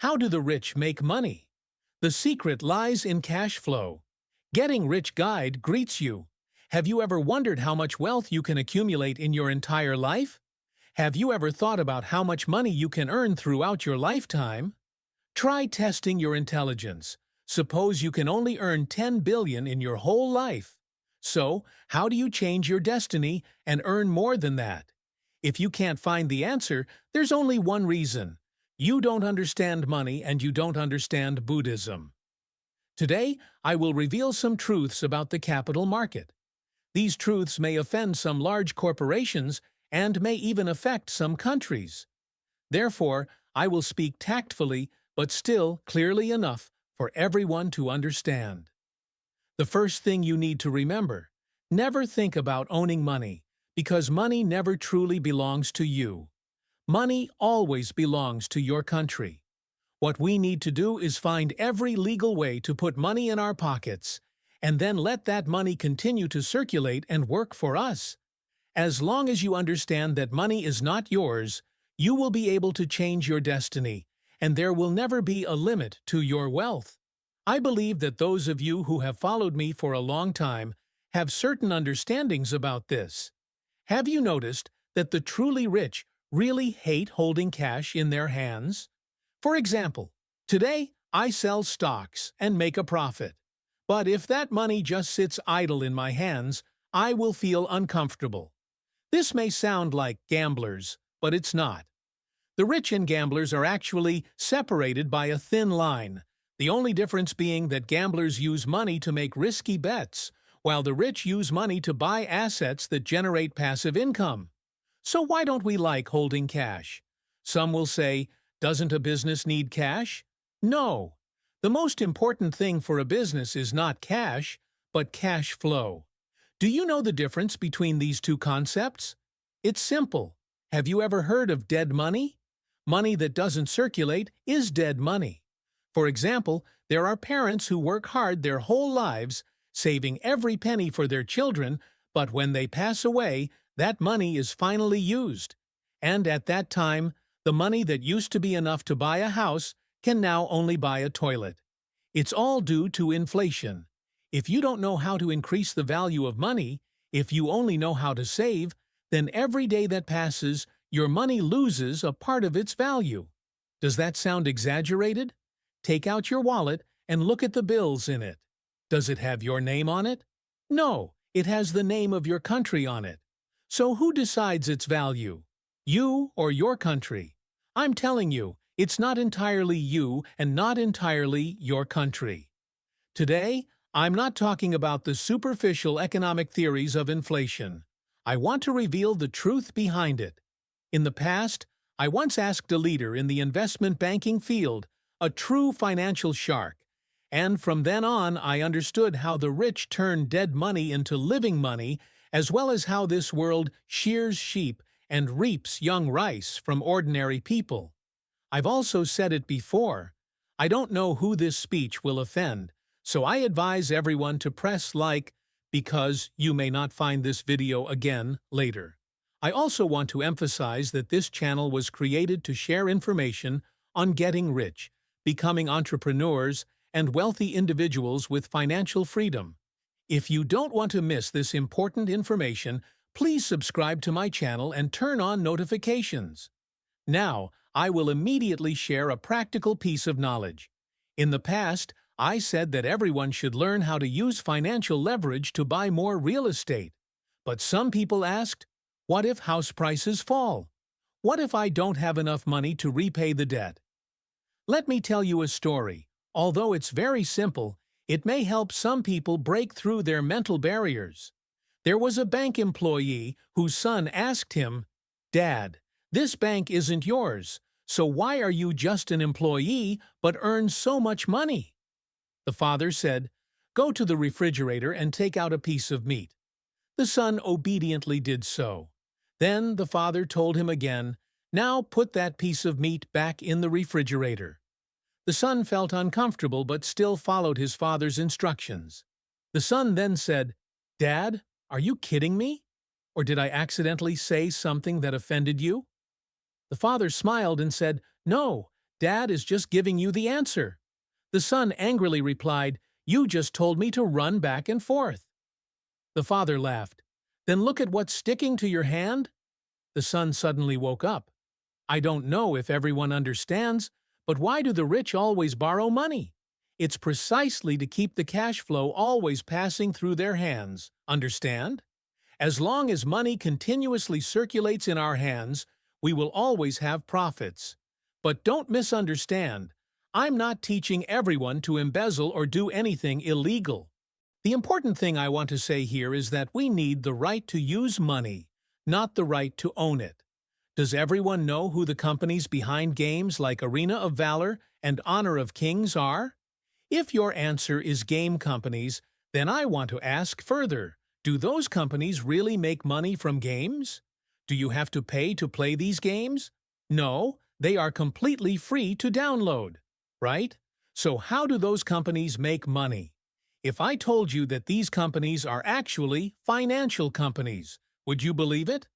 How do the rich make money? The secret lies in cash flow. Getting Rich Guide greets you. Have you ever wondered how much wealth you can accumulate in your entire life? Have you ever thought about how much money you can earn throughout your lifetime? Try testing your intelligence. Suppose you can only earn 10 billion in your whole life. So, how do you change your destiny and earn more than that? If you can't find the answer, there's only one reason. You don't understand money and you don't understand Buddhism. Today, I will reveal some truths about the capital market. These truths may offend some large corporations and may even affect some countries. Therefore, I will speak tactfully but still clearly enough for everyone to understand. The first thing you need to remember: never think about owning money, because money never truly belongs to you. Money always belongs to your country. What we need to do is find every legal way to put money in our pockets, and then let that money continue to circulate and work for us. As long as you understand that money is not yours, you will be able to change your destiny, and there will never be a limit to your wealth. I believe that those of you who have followed me for a long time have certain understandings about this. Have you noticed that the truly rich really hate holding cash in their hands? For example, today I sell stocks and make a profit. But if that money just sits idle in my hands, I will feel uncomfortable. This may sound like gamblers, but it's not. The rich and gamblers are actually separated by a thin line, the only difference being that gamblers use money to make risky bets, while the rich use money to buy assets that generate passive income. So why don't we like holding cash? Some will say, doesn't a business need cash? No. The most important thing for a business is not cash, but cash flow. Do you know the difference between these two concepts? It's simple. Have you ever heard of dead money? Money that doesn't circulate is dead money. For example, there are parents who work hard their whole lives, saving every penny for their children, but when they pass away, that money is finally used. And at that time, the money that used to be enough to buy a house can now only buy a toilet. It's all due to inflation. If you don't know how to increase the value of money, if you only know how to save, then every day that passes, your money loses a part of its value. Does that sound exaggerated? Take out your wallet and look at the bills in it. Does it have your name on it? No, it has the name of your country on it. So who decides its value? You or your country? I'm telling you, it's not entirely you and not entirely your country. Today, I'm not talking about the superficial economic theories of inflation. I want to reveal the truth behind it. In the past, I once asked a leader in the investment banking field, a true financial shark, and from then on I understood how the rich turn dead money into living money, as well as how this world shears sheep and reaps young rice from ordinary people. I've also said it before. I don't know who this speech will offend, so I advise everyone to press like, because you may not find this video again later. I also want to emphasize that this channel was created to share information on getting rich, becoming entrepreneurs, and wealthy individuals with financial freedom. If you don't want to miss this important information, please subscribe to my channel and turn on notifications. Now, I will immediately share a practical piece of knowledge. In the past, I said that everyone should learn how to use financial leverage to buy more real estate. But some people asked, what if house prices fall? What if I don't have enough money to repay the debt? Let me tell you a story. Although it's very simple, it may help some people break through their mental barriers. There was a bank employee whose son asked him, "Dad, this bank isn't yours, so why are you just an employee but earn so much money?" The father said, "Go to the refrigerator and take out a piece of meat." The son obediently did so. Then the father told him again, "Now put that piece of meat back in the refrigerator." The son felt uncomfortable but still followed his father's instructions. The son then said, "Dad, are you kidding me? Or did I accidentally say something that offended you?" The father smiled and said, "No, Dad is just giving you the answer." The son angrily replied, "You just told me to run back and forth." The father laughed. "Then look at what's sticking to your hand." The son suddenly woke up. "I don't know if everyone understands, but why do the rich always borrow money? It's precisely to keep the cash flow always passing through their hands. Understand? As long as money continuously circulates in our hands, we will always have profits. But don't misunderstand. I'm not teaching everyone to embezzle or do anything illegal. The important thing I want to say here is that we need the right to use money, not the right to own it. Does everyone know who the companies behind games like Arena of Valor and Honor of Kings are? If your answer is game companies, then I want to ask further, do those companies really make money from games? Do you have to pay to play these games? No, they are completely free to download, right? So how do those companies make money? If I told you that these companies are actually financial companies, would you believe it?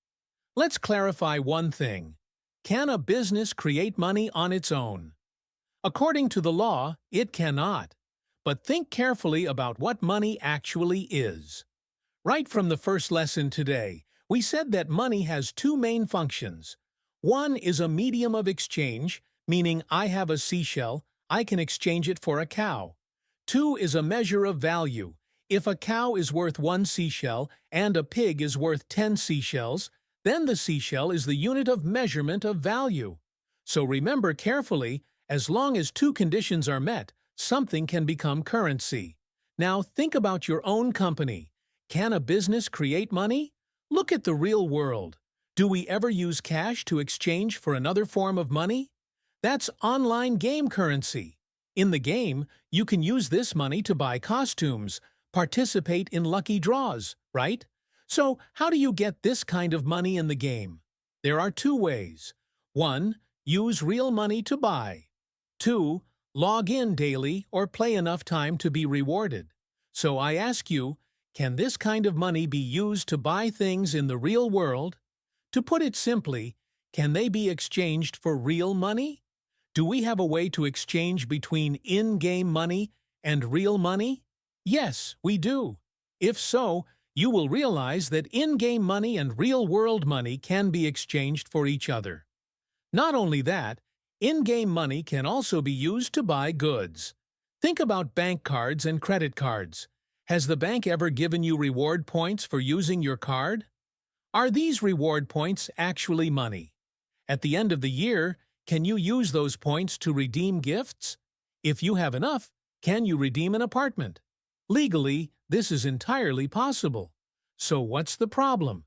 Let's clarify one thing. Can a business create money on its own? According to the law, it cannot. But think carefully about what money actually is. Right from the first lesson today, we said that money has two main functions. One is a medium of exchange, meaning I have a seashell, I can exchange it for a cow. Two is a measure of value. If a cow is worth 1 seashell and a pig is worth 10 seashells, then the seashell is the unit of measurement of value. So remember carefully, as long as two conditions are met, something can become currency. Now think about your own company. Can a business create money? Look at the real world. Do we ever use cash to exchange for another form of money? That's online game currency. In the game, you can use this money to buy costumes, participate in lucky draws, right? So, how do you get this kind of money in the game? There are two ways. 1. Use real money to buy. 2. Log in daily or play enough time to be rewarded. So I ask you, can this kind of money be used to buy things in the real world? To put it simply, can they be exchanged for real money? Do we have a way to exchange between in-game money and real money? Yes, we do. If so, you will realize that in-game money and real-world money can be exchanged for each other. Not only that, in-game money can also be used to buy goods. Think about bank cards and credit cards. Has the bank ever given you reward points for using your card? Are these reward points actually money? At the end of the year, can you use those points to redeem gifts? If you have enough, can you redeem an apartment? Legally, this is entirely possible. So what's the problem?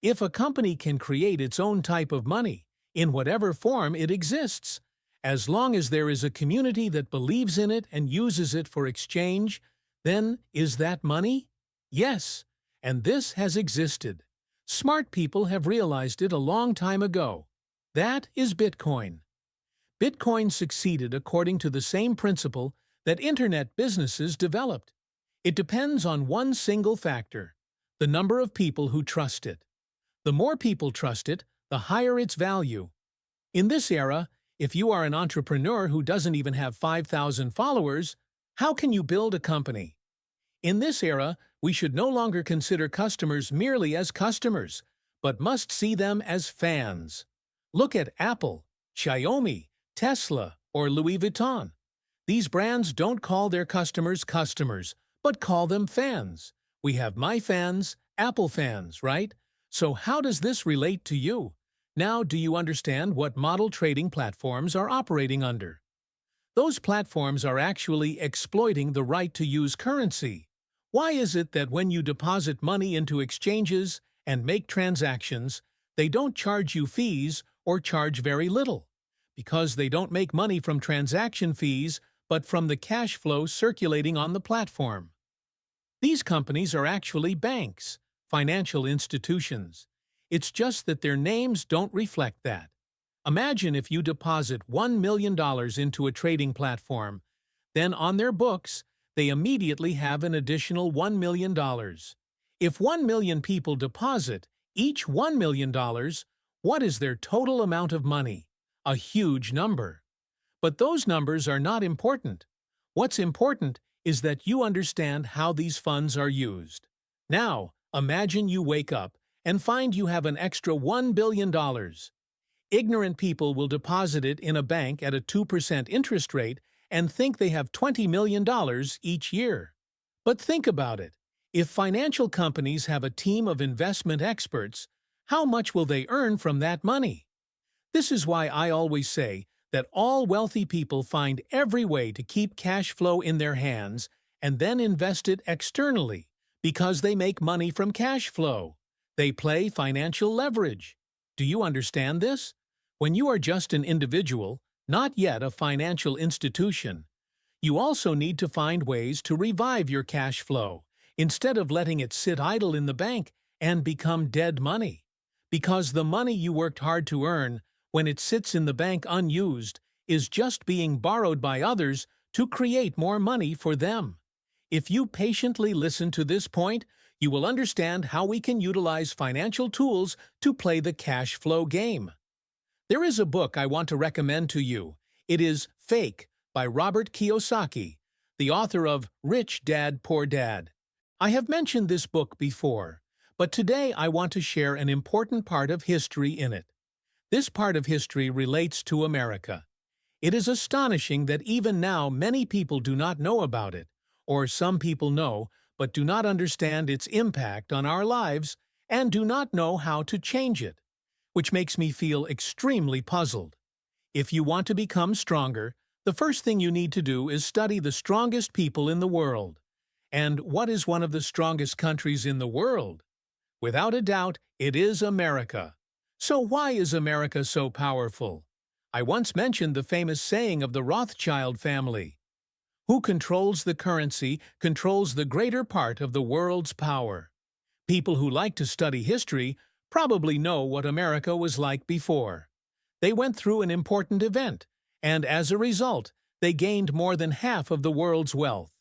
If a company can create its own type of money, in whatever form it exists, as long as there is a community that believes in it and uses it for exchange, then is that money? Yes, and this has existed. Smart people have realized it a long time ago. That is Bitcoin. Bitcoin succeeded according to the same principle that internet businesses developed. It depends on one single factor: the number of people who trust it. The more people trust it, the higher its value. In this era, if you are an entrepreneur who doesn't even have 5,000 followers, how can you build a company? In this era, we should no longer consider customers merely as customers, but must see them as fans. Look at Apple, Xiaomi, Tesla, or Louis Vuitton. These brands don't call their customers customers, but call them fans. We have my fans, Apple fans, right? So how does this relate to you? Now, do you understand what model trading platforms are operating under? Those platforms are actually exploiting the right to use currency. Why is it that when you deposit money into exchanges and make transactions, they don't charge you fees or charge very little? Because they don't make money from transaction fees, but from the cash flow circulating on the platform. These companies are actually banks, financial institutions. It's just that their names don't reflect that. Imagine if you deposit $1 million into a trading platform, then on their books, they immediately have an additional $1 million. If 1 million people deposit each $1 million, what is their total amount of money? A huge number. But those numbers are not important. What's important is that you understand how these funds are used. Now, imagine you wake up and find you have an extra $1 billion. Ignorant people will deposit it in a bank at a 2% interest rate and think they have $20 million each year. But think about it. If financial companies have a team of investment experts, how much will they earn from that money? This is why I always say that all wealthy people find every way to keep cash flow in their hands and then invest it externally, because they make money from cash flow. They play financial leverage. Do you understand this? When you are just an individual, not yet a financial institution, you also need to find ways to revive your cash flow, instead of letting it sit idle in the bank and become dead money. Because the money you worked hard to earn, when it sits in the bank unused, is just being borrowed by others to create more money for them. If you patiently listen to this point, you will understand how we can utilize financial tools to play the cash flow game. There is a book I want to recommend to you. It is Fake by Robert Kiyosaki, the author of Rich Dad, Poor Dad. I have mentioned this book before, but today I want to share an important part of history in it. This part of history relates to America. It is astonishing that even now many people do not know about it, or some people know but do not understand its impact on our lives and do not know how to change it, which makes me feel extremely puzzled. If you want to become stronger, the first thing you need to do is study the strongest people in the world. And what is one of the strongest countries in the world? Without a doubt, it is America. So why is America so powerful? I once mentioned the famous saying of the Rothschild family: "Who controls the currency controls the greater part of the world's power." People who like to study history probably know what America was like before. They went through an important event, and as a result, they gained more than half of the world's wealth.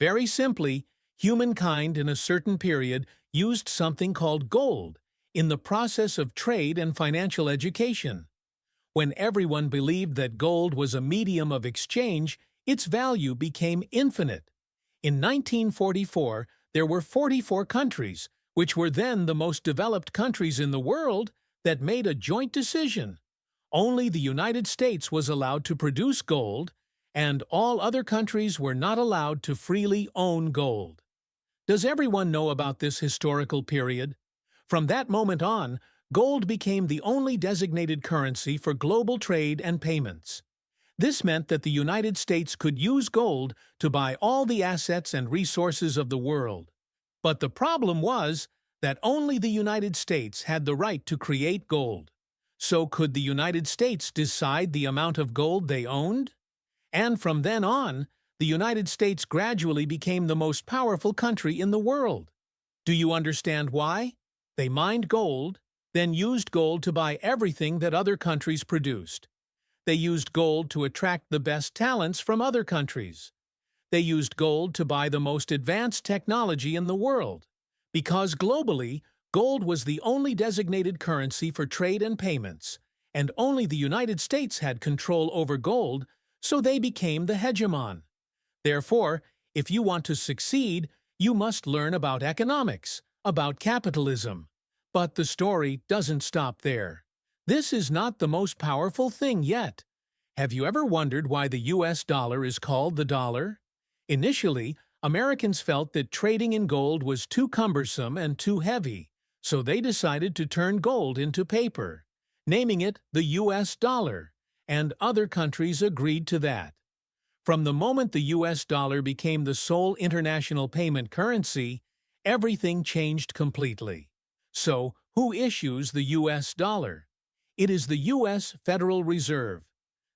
Very simply, humankind in a certain period used something called gold in the process of trade and financial education. When everyone believed that gold was a medium of exchange, its value became infinite. In 1944, there were 44 countries, which were then the most developed countries in the world, that made a joint decision. Only the United States was allowed to produce gold, and all other countries were not allowed to freely own gold. Does everyone know about this historical period? From that moment on, gold became the only designated currency for global trade and payments. This meant that the United States could use gold to buy all the assets and resources of the world. But the problem was that only the United States had the right to create gold. So could the United States decide the amount of gold they owned? And from then on, the United States gradually became the most powerful country in the world. Do you understand why? They mined gold, then used gold to buy everything that other countries produced. They used gold to attract the best talents from other countries. They used gold to buy the most advanced technology in the world. Because globally, gold was the only designated currency for trade and payments, and only the United States had control over gold, so they became the hegemon. Therefore, if you want to succeed, you must learn about economics, about capitalism. But the story doesn't stop there. This is not the most powerful thing yet. Have you ever wondered why the US dollar is called the dollar? Initially, Americans felt that trading in gold was too cumbersome and too heavy, so they decided to turn gold into paper, naming it the US dollar, and other countries agreed to that. From the moment the US dollar became the sole international payment currency, everything changed completely. So, who issues the US dollar? It is the US Federal Reserve.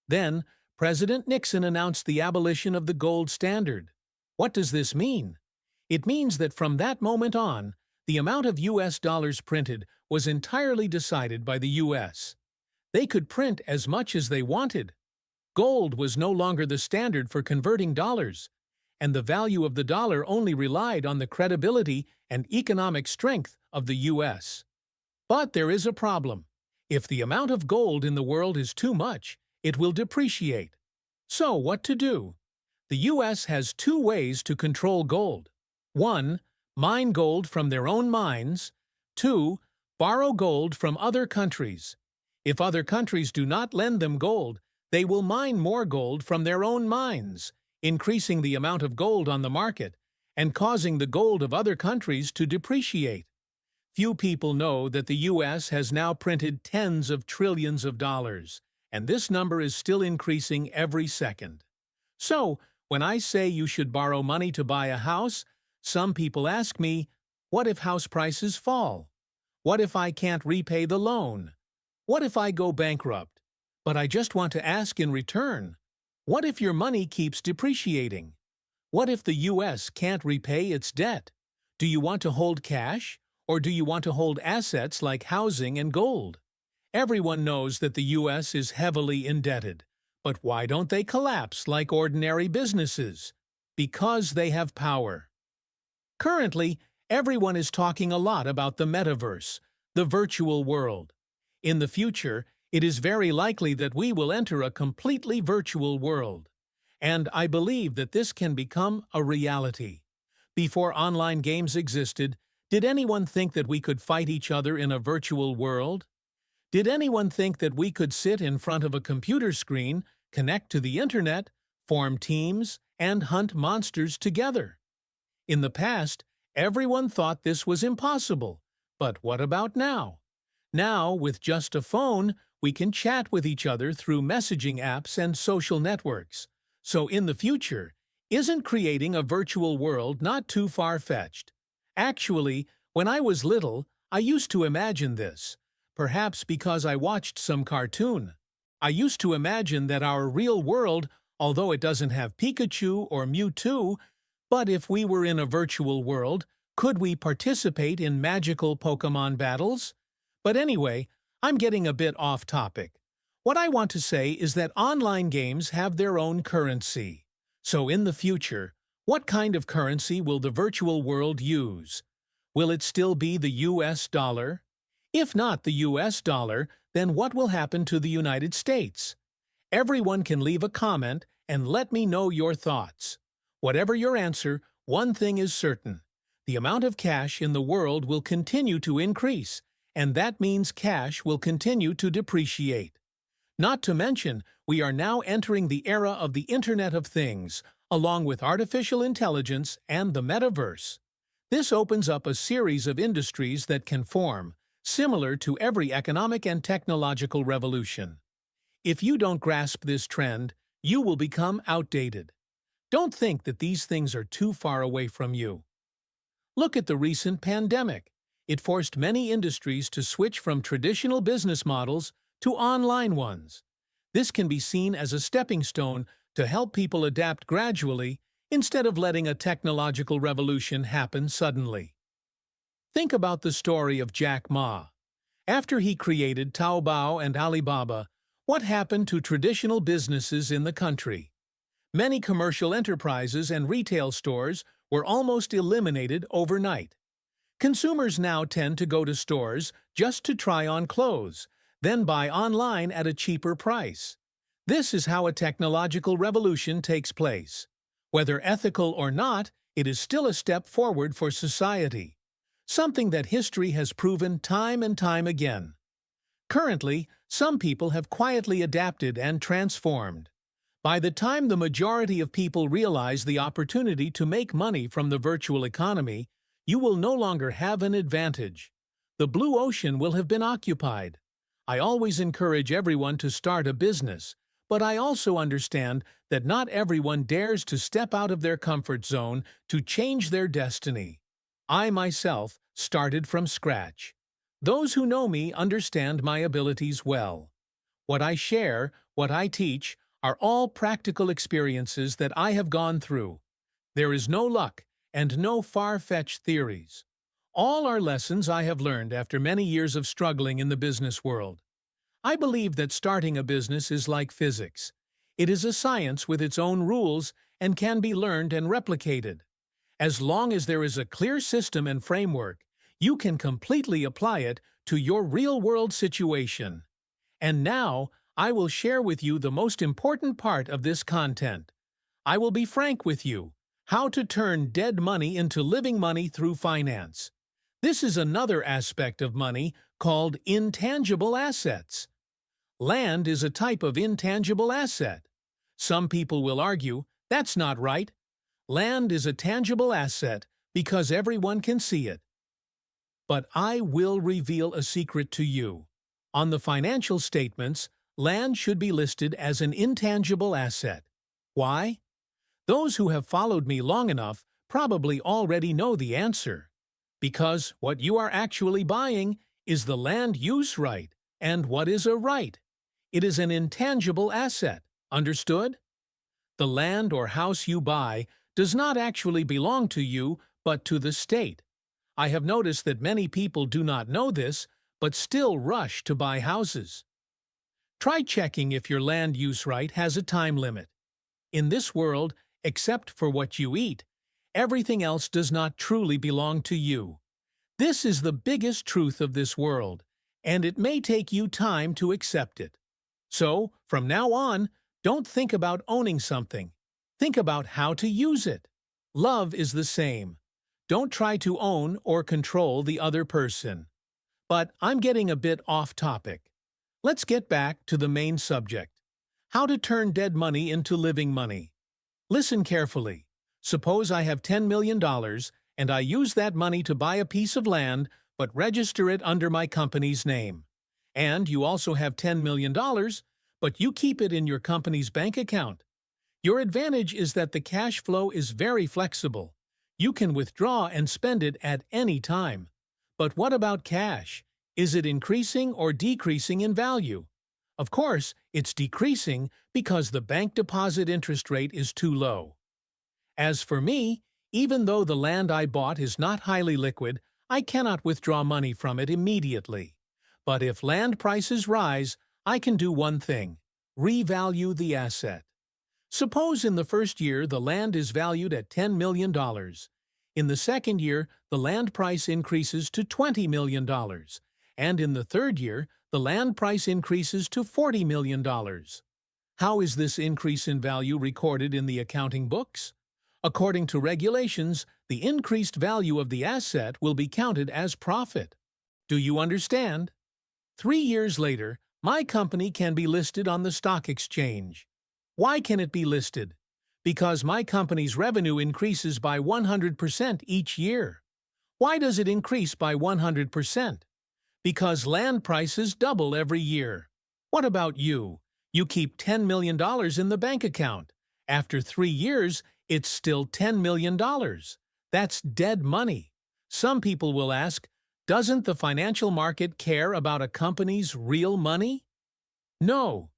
Then, President Nixon announced the abolition of the gold standard. What does this mean? It means that from that moment on, the amount of US dollars printed was entirely decided by the US. They could print as much as they wanted. Gold was no longer the standard for converting dollars, and the value of the dollar only relied on the credibility and economic strength of the US. But there is a problem. If the amount of gold in the world is too much, it will depreciate. So, what to do? The U.S. has two ways to control gold. 1. Mine gold from their own mines. 2. Borrow gold from other countries. If other countries do not lend them gold, they will mine more gold from their own mines, increasing the amount of gold on the market and causing the gold of other countries to depreciate. Few people know that the U.S. has now printed tens of trillions of dollars, and this number is still increasing every second. So, when I say you should borrow money to buy a house, some people ask me, what if house prices fall? What if I can't repay the loan? What if I go bankrupt? But I just want to ask in return, what if your money keeps depreciating? What if the U.S. can't repay its debt? Do you want to hold cash, or do you want to hold assets like housing and gold? Everyone knows that the U.S. is heavily indebted, but why don't they collapse like ordinary businesses? Because they have power. Currently, everyone is talking a lot about the metaverse, the virtual world. In the future, it is very likely that we will enter a completely virtual world. And I believe that this can become a reality. Before online games existed, did anyone think that we could fight each other in a virtual world? Did anyone think that we could sit in front of a computer screen, connect to the internet, form teams, and hunt monsters together? In the past, everyone thought this was impossible. But what about now? Now, with just a phone, we can chat with each other through messaging apps and social networks. So in the future, isn't creating a virtual world not too far-fetched? Actually, when I was little, I used to imagine this. Perhaps because I watched some cartoon. I used to imagine that our real world, although it doesn't have Pikachu or Mewtwo, but if we were in a virtual world, could we participate in magical Pokemon battles? But anyway, I'm getting a bit off topic. What I want to say is that online games have their own currency. So in the future, what kind of currency will the virtual world use? Will it still be the US dollar? If not the US dollar, then what will happen to the United States? Everyone can leave a comment and let me know your thoughts. Whatever your answer, one thing is certain. The amount of cash in the world will continue to increase, and that means cash will continue to depreciate. Not to mention, we are now entering the era of the Internet of Things, along with artificial intelligence and the metaverse. This opens up a series of industries that can form, similar to every economic and technological revolution. If you don't grasp this trend, you will become outdated. Don't think that these things are too far away from you. Look at the recent pandemic. It forced many industries to switch from traditional business models to online ones. This can be seen as a stepping stone to help people adapt gradually instead of letting a technological revolution happen suddenly. Think about the story of Jack Ma. After he created Taobao and Alibaba, what happened to traditional businesses in the country? Many commercial enterprises and retail stores were almost eliminated overnight. Consumers now tend to go to stores just to try on clothes, then buy online at a cheaper price. This is how a technological revolution takes place. Whether ethical or not, it is still a step forward for society. Something that history has proven time and time again. Currently, some people have quietly adapted and transformed. By the time the majority of people realize the opportunity to make money from the virtual economy, you will no longer have an advantage. The blue ocean will have been occupied. I always encourage everyone to start a business, but I also understand that not everyone dares to step out of their comfort zone to change their destiny. I myself started from scratch. Those who know me understand my abilities well. What I share, what I teach, are all practical experiences that I have gone through. There is no luck and no far-fetched theories. All are lessons I have learned after many years of struggling in the business world. I believe that starting a business is like physics. It is a science with its own rules and can be learned and replicated. As long as there is a clear system and framework, you can completely apply it to your real-world situation. And now, I will share with you the most important part of this content. I will be frank with you. How to turn dead money into living money through finance. This is another aspect of money called intangible assets. Land is a type of intangible asset. Some people will argue, that's not right. Land is a tangible asset because everyone can see it. But I will reveal a secret to you. On the financial statements, land should be listed as an intangible asset. Why? Those who have followed me long enough probably already know the answer. Because what you are actually buying is the land use right. And what is a right? It is an intangible asset. Understood? The land or house you buy does not actually belong to you, but to the state. I have noticed that many people do not know this, but still rush to buy houses. Try checking if your land use right has a time limit. In this world, except for what you eat, everything else does not truly belong to you. This is the biggest truth of this world, and it may take you time to accept it. So, from now on, don't think about owning something. Think about how to use it. Love is the same. Don't try to own or control the other person. But I'm getting a bit off topic. Let's get back to the main subject. How to turn dead money into living money. Listen carefully. Suppose I have $10 million and I use that money to buy a piece of land but register it under my company's name. And you also have $10 million, but you keep it in your company's bank account. Your advantage is that the cash flow is very flexible. You can withdraw and spend it at any time. But what about cash? Is it increasing or decreasing in value? Of course, it's decreasing because the bank deposit interest rate is too low. As for me, even though the land I bought is not highly liquid, I cannot withdraw money from it immediately. But if land prices rise, I can do one thing: revalue the asset. Suppose in the first year the land is valued at $10 million. In the second year, the land price increases to $20 million. And in the third year, the land price increases to $40 million. How is this increase in value recorded in the accounting books? According to regulations, the increased value of the asset will be counted as profit. Do you understand? 3 years later, my company can be listed on the stock exchange. Why can it be listed? Because my company's revenue increases by 100% each year. Why does it increase by 100%? Because land prices double every year. What about you? You keep $10 million in the bank account. After 3 years, it's still $10 million. That's dead money. Some people will ask, doesn't the financial market care about a company's real money? No.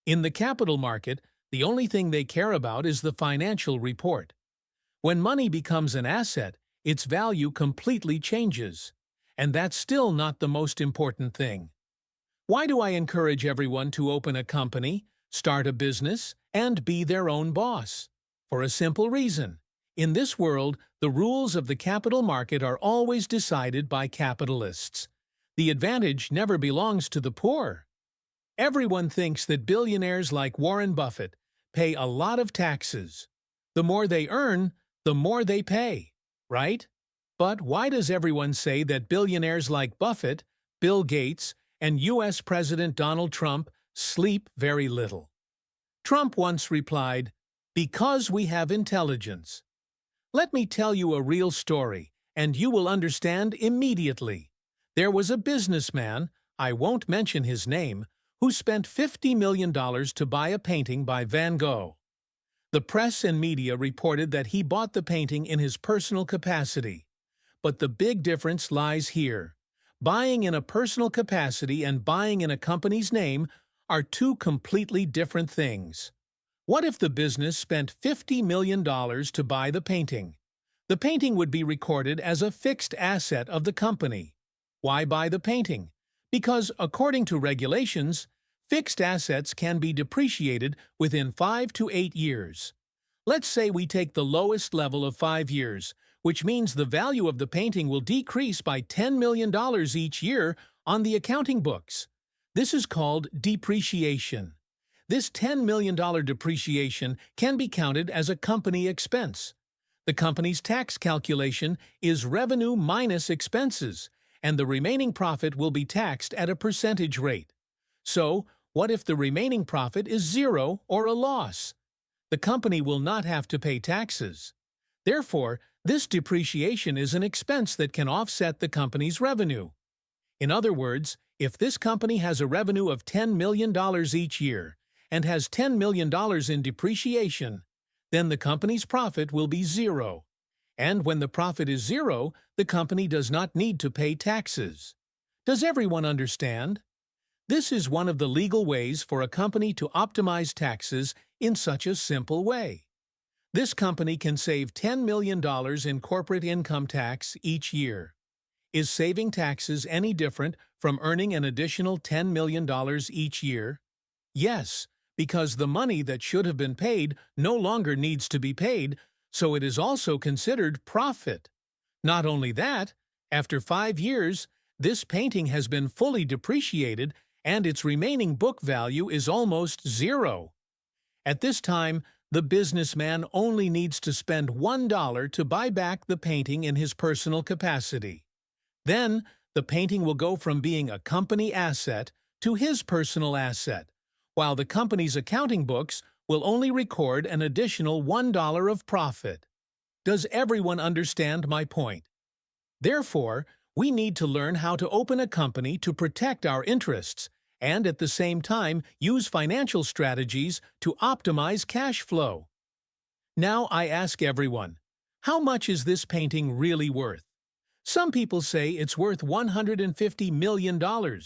In the capital market, the only thing they care about is the financial report. When money becomes an asset, its value completely changes. And that's still not the most important thing. Why do I encourage everyone to open a company, start a business, and be their own boss? For a simple reason. In this world, the rules of the capital market are always decided by capitalists. The advantage never belongs to the poor. Everyone thinks that billionaires like Warren Buffett pay a lot of taxes. The more they earn, the more they pay, right? But why does everyone say that billionaires like Buffett, Bill Gates, and U.S. President Donald Trump sleep very little? Trump once replied, "Because we have intelligence." Let me tell you a real story, and you will understand immediately. There was a businessman, I won't mention his name, who spent $50 million to buy a painting by Van Gogh. The press and media reported that he bought the painting in his personal capacity. But the big difference lies here. Buying in a personal capacity and buying in a company's name are two completely different things. What if the business spent $50 million to buy the painting? The painting would be recorded as a fixed asset of the company. Why buy the painting? Because, according to regulations, fixed assets can be depreciated within 5 to 8 years. Let's say we take the lowest level of 5 years, which means the value of the painting will decrease by $10 million each year on the accounting books. This is called depreciation. This $10 million depreciation can be counted as a company expense. The company's tax calculation is revenue minus expenses, and the remaining profit will be taxed at a percentage rate. So, what if the remaining profit is zero or a loss? The company will not have to pay taxes. Therefore, this depreciation is an expense that can offset the company's revenue. In other words, if this company has a revenue of $10 million each year and has $10 million in depreciation, then the company's profit will be zero. And when the profit is zero, the company does not need to pay taxes. Does everyone understand? This is one of the legal ways for a company to optimize taxes in such a simple way. This company can save $10 million in corporate income tax each year. Is saving taxes any different from earning an additional $10 million each year? Yes, because the money that should have been paid no longer needs to be paid, so it is also considered profit. Not only that, after 5 years, this painting has been fully depreciated and its remaining book value is almost zero. At this time, the businessman only needs to spend $1 to buy back the painting in his personal capacity. Then, the painting will go from being a company asset to his personal asset, while the company's accounting books will only record an additional $1 of profit. Does everyone understand my point? Therefore, we need to learn how to open a company to protect our interests and at the same time use financial strategies to optimize cash flow. Now I ask everyone, how much is this painting really worth? Some people say it's worth $150 million.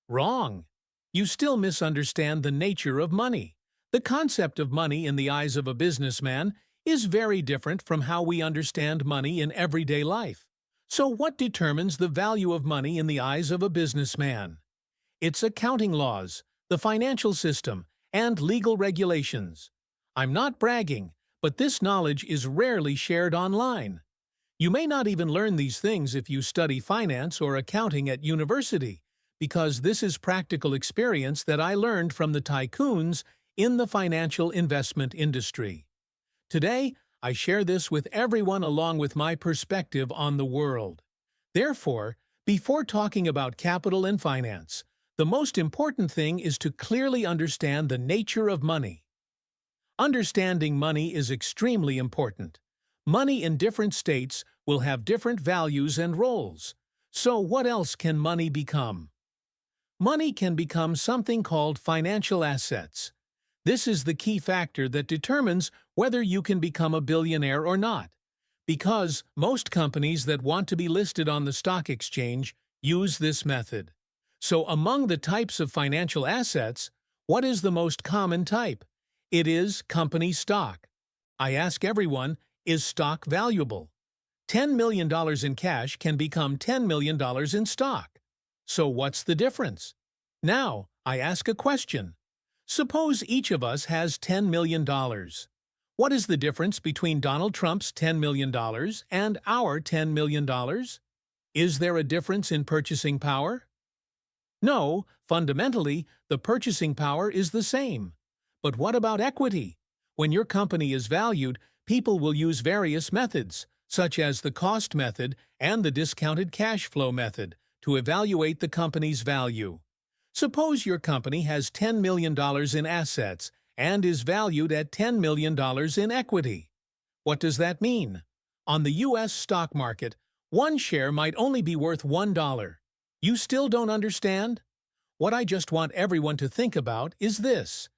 Wrong. You still misunderstand the nature of money. The concept of money in the eyes of a businessman is very different from how we understand money in everyday life. So what determines the value of money in the eyes of a businessman? It's accounting laws, the financial system, and legal regulations. I'm not bragging, but this knowledge is rarely shared online. You may not even learn these things if you study finance or accounting at university, because this is practical experience that I learned from the tycoons in the financial investment industry. Today, I share this with everyone along with my perspective on the world. Therefore, before talking about capital and finance, the most important thing is to clearly understand the nature of money. Understanding money is extremely important. Money in different states will have different values and roles. So what else can money become? Money can become something called financial assets. This is the key factor that determines whether you can become a billionaire or not, because most companies that want to be listed on the stock exchange use this method. So among the types of financial assets, what is the most common type? It is company stock. I ask everyone, is stock valuable? $10 million in cash can become $10 million in stock. So what's the difference? Now, I ask a question. Suppose each of us has $10 million. What is the difference between Donald Trump's $10 million and our $10 million? Is there a difference in purchasing power? No, fundamentally, the purchasing power is the same. But what about equity? When your company is valued, people will use various methods, such as the cost method and the discounted cash flow method, to evaluate the company's value. Suppose your company has $10 million in assets and is valued at $10 million in equity. What does that mean? On the U.S. stock market, one share might only be worth $1. You still don't understand? What I just want everyone to think about is this.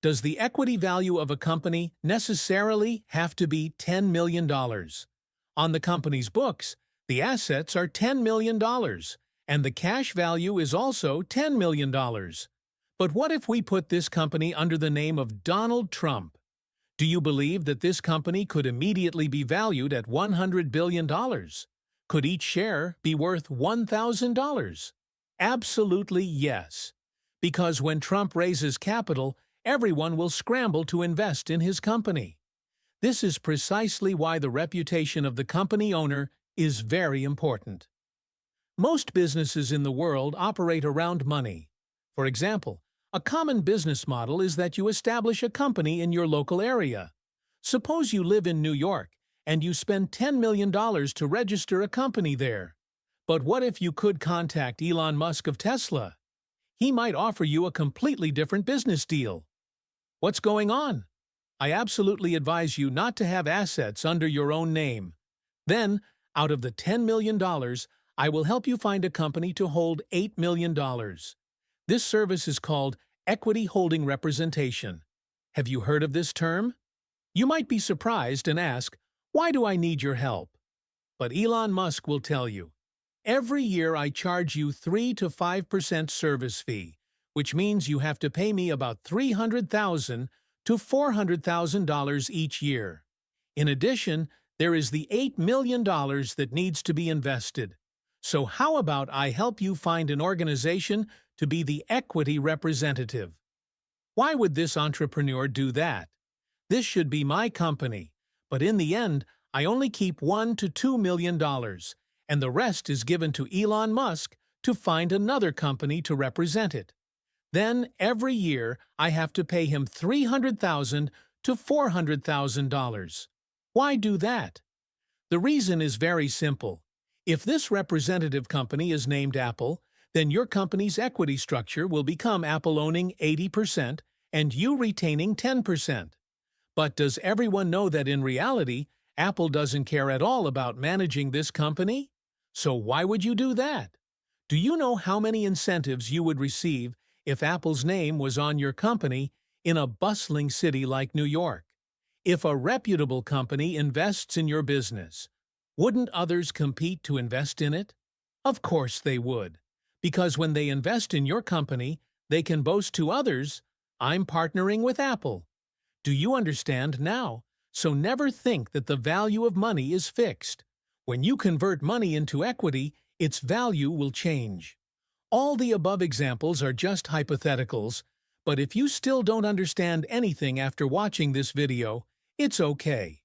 Does the equity value of a company necessarily have to be $10 million? On the company's books, the assets are $10 million, and the cash value is also $10 million. But what if we put this company under the name of Donald Trump? Do you believe that this company could immediately be valued at $100 billion? Could each share be worth $1,000? Absolutely yes. Because when Trump raises capital, everyone will scramble to invest in his company. This is precisely why the reputation of the company owner is very important. Most businesses in the world operate around money. For example, a common business model is that you establish a company in your local area. Suppose you live in New York and you spend $10 million to register a company there. But what if you could contact Elon Musk of Tesla? He might offer you a completely different business deal. What's going on? I absolutely advise you not to have assets under your own name. Then, out of the $10 million, I will help you find a company to hold $8 million. This service is called equity holding representation. Have you heard of this term? You might be surprised and ask, why do I need your help? But Elon Musk will tell you. Every year I charge you 3 to 5% service fee, which means you have to pay me about $300,000 to $400,000 each year. In addition, there is the $8 million that needs to be invested. So how about I help you find an organization to be the equity representative? Why would this entrepreneur do that? This should be my company, but in the end, I only keep $1 to $2 million, and the rest is given to Elon Musk to find another company to represent it. Then, every year, I have to pay him $300,000 to $400,000. Why do that? The reason is very simple. If this representative company is named Apple, then your company's equity structure will become Apple owning 80% and you retaining 10%. But does everyone know that in reality, Apple doesn't care at all about managing this company? So why would you do that? Do you know how many incentives you would receive if Apple's name was on your company in a bustling city like New York? If a reputable company invests in your business, wouldn't others compete to invest in it? Of course they would, because when they invest in your company, they can boast to others, "I'm partnering with Apple." Do you understand now? So never think that the value of money is fixed. When you convert money into equity, its value will change. All the above examples are just hypotheticals, but if you still don't understand anything after watching this video, it's okay.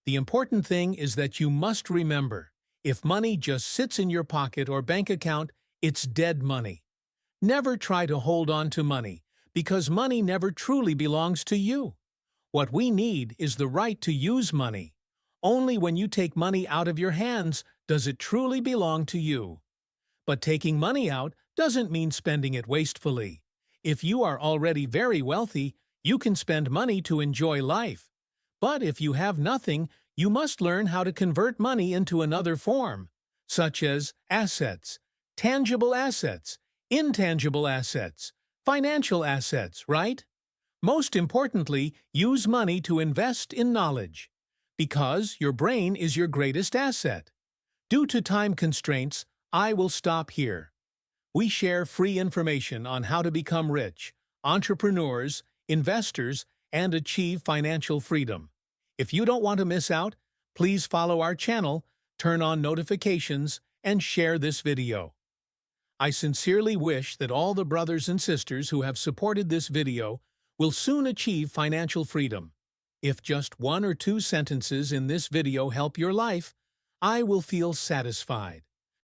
The important thing is that you must remember, if money just sits in your pocket or bank account, it's dead money. Never try to hold on to money, because money never truly belongs to you. What we need is the right to use money. Only when you take money out of your hands does it truly belong to you. But taking money out doesn't mean spending it wastefully. If you are already very wealthy, you can spend money to enjoy life. But if you have nothing, you must learn how to convert money into another form, such as assets, tangible assets, intangible assets, financial assets, right? Most importantly, use money to invest in knowledge, because your brain is your greatest asset. Due to time constraints, I will stop here. We share free information on how to become rich, entrepreneurs, investors, and achieve financial freedom. If you don't want to miss out, please follow our channel, turn on notifications, and share this video. I sincerely wish that all the brothers and sisters who have supported this video will soon achieve financial freedom. If just 1 or 2 sentences in this video help your life, I will feel satisfied.